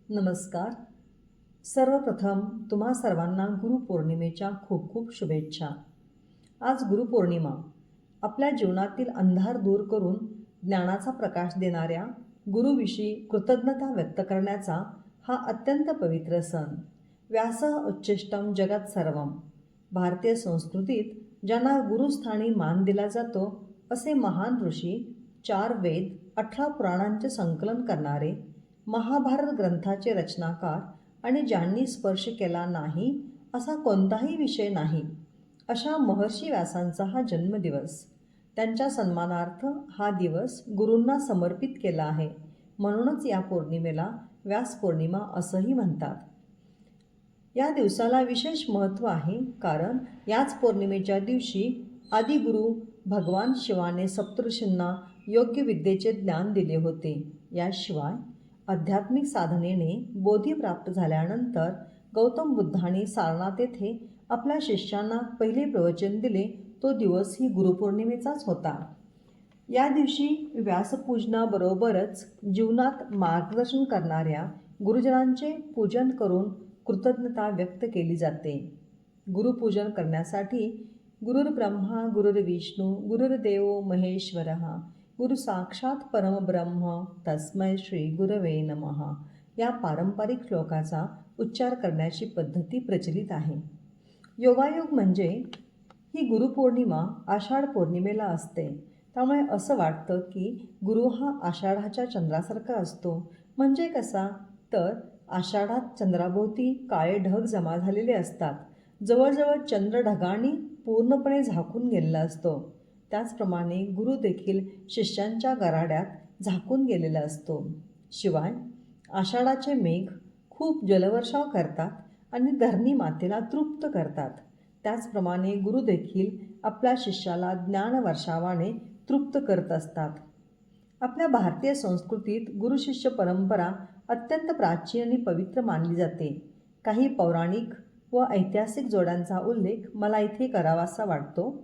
नमस्कार. सर्वप्रथम तुम्हा सर्वांना गुरुपौर्णिमेच्या खूप खूप शुभेच्छा. आज गुरुपौर्णिमा आपल्या जीवनातील अंधार दूर करून ज्ञानाचा प्रकाश देणाऱ्या गुरुविषयी कृतज्ञता व्यक्त करण्याचा हा अत्यंत पवित्र सण. व्यासः उच्छिष्टं जगत् सर्वम. भारतीय संस्कृतीत ज्यांना गुरुस्थानी मान दिला जातो असे महान ऋषी, 4 वेद, 18 पुराणांचे संकलन करणारे, महाभारत ग्रंथाचे रचनाकार आणि ज्यांनी स्पर्श केला नाही असा कोणताही विषय नाही अशा महर्षी व्यासांचा हा जन्मदिवस. त्यांच्या सन्मानार्थ हा दिवस गुरूंना समर्पित केला आहे. म्हणूनच या पौर्णिमेला व्यास पौर्णिमा असंही म्हणतात. या दिवसाला विशेष महत्त्व आहे कारण याच पौर्णिमेच्या दिवशी आदिगुरु भगवान शिवाने सप्तऋषींना योग्य विद्येचे ज्ञान दिले होते. याशिवाय आध्यात्मिक साधनेने बोधी प्राप्त झाल्यानंतर गौतम बुद्धांनी सारनाथ येथे आपल्या शिष्यांना पहिले प्रवचन दिले तो दिवस ही गुरुपौर्णिमेचाच होता. या दिवशी व्यासपूजनाबरोबरच जीवनात मार्गदर्शन करणाऱ्या गुरुजनांचे पूजन करून कृतज्ञता व्यक्त केली जाते. गुरुपूजन करण्यासाठी गुरुर्ब्रह्मा गुरुर्विष्णू गुरुर्देवो महेश्वरः गुरु साक्षात परमब्रह्म तस्मै श्री गुरवे नमः या पारंपरिक श्लोकाचा उच्चार करण्याची पद्धती प्रचलित आहे. योगायोग म्हणजे ही गुरुपौर्णिमा आषाढ पौर्णिमेला असते. त्यामुळे असं वाटतं की गुरु हा आषाढाच्या चंद्रासारखा असतो. म्हणजे कसा तर आषाढात चंद्राभोवती काळे ढग जमा झालेले असतात. जवळजवळ चंद्र ढगांनी पूर्णपणे झाकून गेलेला असतो. त्याचप्रमाणे गुरु देखील शिष्यांच्या गराड्यात झाकून गेलेला असतो. शिवाय आषाढाचे मेघ खूप जलवर्षाव करतात आणि धरणी मातेला तृप्त करतात. त्याचप्रमाणे गुरु देखील आपल्या शिष्याला ज्ञानवर्षावाने तृप्त करत असतात. आपल्या भारतीय संस्कृतीत गुरुशिष्य परंपरा अत्यंत प्राचीन आणि पवित्र मानली जाते. काही पौराणिक व ऐतिहासिक जोड्यांचा उल्लेख मला इथे करावासा वाटतो.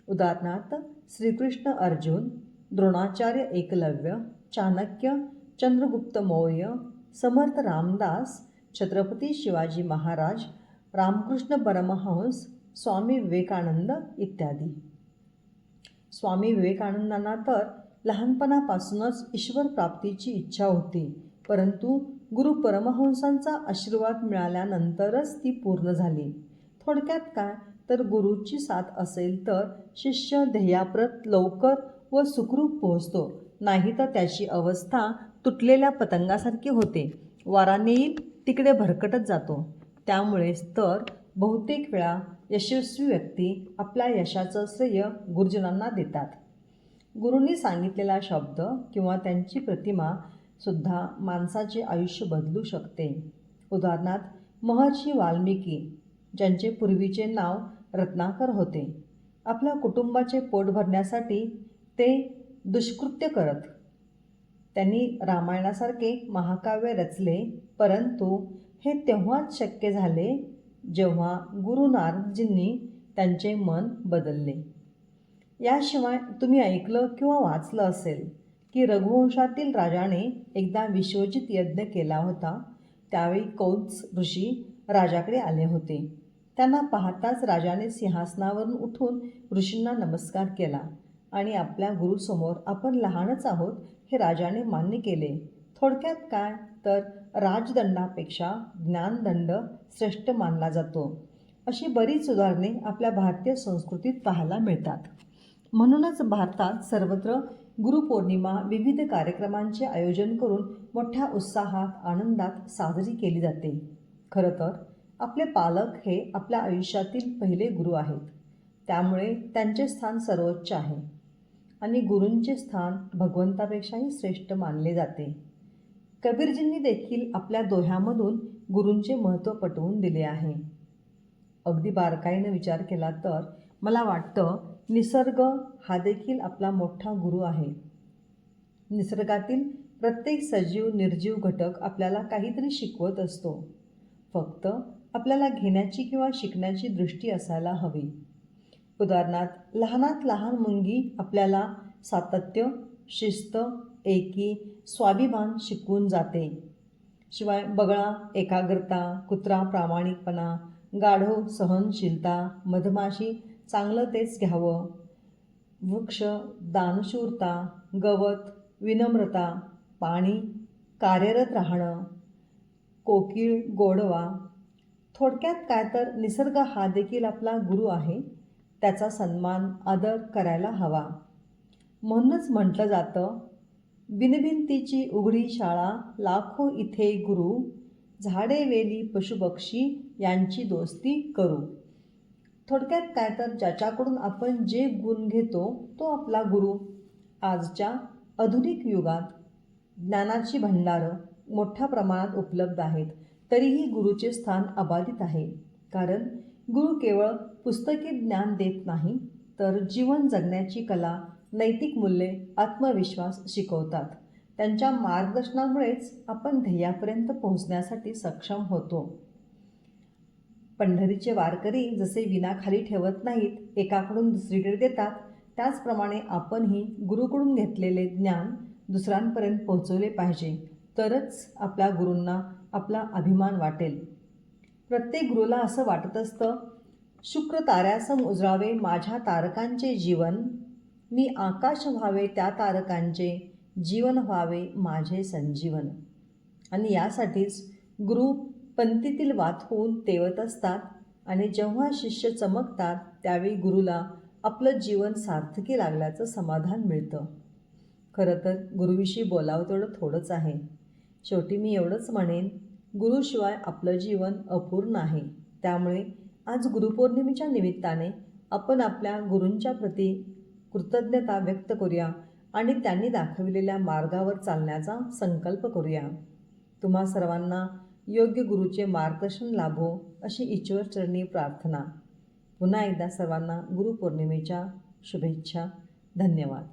उदाहरणार्थ श्रीकृष्ण अर्जुन, द्रोणाचार्य एकलव्य, चाणक्य, चंद्रगुप्त मौर्य, समर्थ रामदास, छत्रपती शिवाजी महाराज, रामकृष्ण परमहंस, स्वामी विवेकानंद इत्यादी. स्वामी विवेकानंदांना तर लहानपणापासूनच ईश्वर प्राप्तीची इच्छा होती, परंतु गुरु परमहंसांचा आशीर्वाद मिळाल्यानंतरच ती पूर्ण झाली. थोडक्यात काय तर गुरुची साथ असेल तर शिष्य ध्येयाप्रत लवकर व सुखरूप पोहोचतो, नाही तर त्याची अवस्था तुटलेल्या पतंगासारखी होते. वाराने येईल तिकडे भरकटत जातो. त्यामुळेच तर बहुतेक वेळा यशस्वी व्यक्ती आपल्या यशाचं श्रेय गुरुजनांना देतात. गुरूंनी सांगितलेला शब्द किंवा त्यांची प्रतिमा सुद्धा माणसाचे आयुष्य बदलू शकते. उदाहरणार्थ महर्षी वाल्मिकी, ज्यांचे पूर्वीचे नाव रत्नाकर होते, आपल्या कुटुंबाचे पोट भरण्यासाठी ते दुष्कृत्य करत. त्यांनी रामायणासारखे महाकाव्य रचले, परंतु हे तेव्हाच शक्य झाले जेव्हा गुरु नारदजींनी त्यांचे मन बदलले. याशिवाय तुम्ही ऐकलं किंवा वाचलं असेल की रघुवंशातील राजाने एकदा विश्वजित यज्ञ केला होता. त्यावेळी कौत्स ऋषी राजाकडे आले होते. त्यांना पाहताच राजाने सिंहासनावरून उठून ऋषींना नमस्कार केला आणि आपल्या गुरुसमोर आपण लहानच आहोत हे राजाने मान्य केले. थोडक्यात काय तर राजदंडापेक्षा ज्ञानदंड श्रेष्ठ मानला जातो. अशी बरीच उदाहरणे आपल्या भारतीय संस्कृतीत पाहायला मिळतात. म्हणूनच भारतात सर्वत्र गुरुपौर्णिमा विविध कार्यक्रमांचे आयोजन करून मोठ्या उत्साहात आनंदात साजरी केली जाते. खरं तर आपले पालक हे आपल्या आयुष्यातील पहिले गुरु आहेत. त्यामुळे त्यांचे स्थान सर्वोच्च आहे आणि गुरूंचे स्थान भगवंतापेक्षाही श्रेष्ठ मानले जाते. कबीरजींनी देखील आपल्या दोह्यामधून गुरूंचे महत्त्व पटवून दिले आहे. अगदी बारकाईने विचार केला तर मला वाटतं निसर्ग हा देखील आपला मोठा गुरु आहे. निसर्गातील प्रत्येक सजीव निर्जीव घटक आपल्याला काहीतरी शिकवत असतो. फक्त आपल्याला घेण्याची किंवा शिकण्याची दृष्टी असायला हवी. उदाहरणार्थ लहानात लहान मुंगी आपल्याला सातत्य, शिस्त, एकी, स्वाभिमान शिकवून जाते. शिवाय बगळा एकाग्रता, कुत्रा प्रामाणिकपणा, गाढव सहनशीलता, मधमाशी चांगलं तेच घ्यावं, वृक्ष दानशूरता, गवत विनम्रता, पाणी कार्यरत राहणं, कोकिळ गोडवा. थोडक्यात काय तर निसर्ग हा देखील आपला गुरु आहे. त्याचा सन्मान आदर करायला हवा. म्हणूनच म्हटलं जातं, बिनभिंतीची उघडी शाळा, लाखो इथे गुरु, झाडे वेली पशुपक्षी यांची दोस्ती करू. थोडक्यात काय तर ज्याच्याकडून आपण जे गुण घेतो तो आपला गुरु. आजच्या आधुनिक युगात ज्ञानाची भंडारं मोठ्या प्रमाणात उपलब्ध आहेत, तरीही गुरुचे स्थान अबाधित आहे. कारण गुरु केवळ पुस्तकी ज्ञान देत नाही, तर जीवन जगण्याची कला, नैतिक मूल्ये, आत्मविश्वास शिकवतात. त्यांच्या मार्गदर्शनामुळेच आपण ध्येयापर्यंत पोहोचण्यासाठी सक्षम होतो. पंढरीचे वारकरी जसे विना खाली ठेवत नाहीत, एकाकडून दुसरीकडे देतात, त्याचप्रमाणे आपणही गुरुकडून घेतलेले ज्ञान दुसऱ्यांपर्यंत पोहोचवले पाहिजे. तरच आपल्या गुरूंना आपला अभिमान वाटेल. प्रत्येक गुरुला असं वाटत असतं, शुक्र ताऱ्यासम उजळावे माझ्या तारकांचे जीवन, मी आकाश व्हावे त्या तारकांचे, जीवन व्हावे माझे संजीवन. आणि यासाठीच गुरु पंक्तीतील वाचून तेवत असतात आणि जेव्हा शिष्य चमकतात त्यावेळी गुरुला आपलं जीवन सार्थकी लागल्याचं समाधान मिळतं. खरं तर गुरुविषयी बोलावं तेवढं थोडंच आहे. शेवटी मी एवढंच म्हणेन, गुरुशिवाय आपलं जीवन अपूर्ण आहे. त्यामुळे आज गुरुपौर्णिमेच्या निमित्ताने आपण आपल्या गुरूंच्या प्रती कृतज्ञता व्यक्त करूया आणि त्यांनी दाखविलेल्या मार्गावर चालण्याचा संकल्प करूया. तुम्हा सर्वांना योग्य गुरुचे मार्गदर्शन लाभो अशी ईश्वरचरणी प्रार्थना. पुन्हा एकदा सर्वांना गुरुपौर्णिमेच्या शुभेच्छा. धन्यवाद.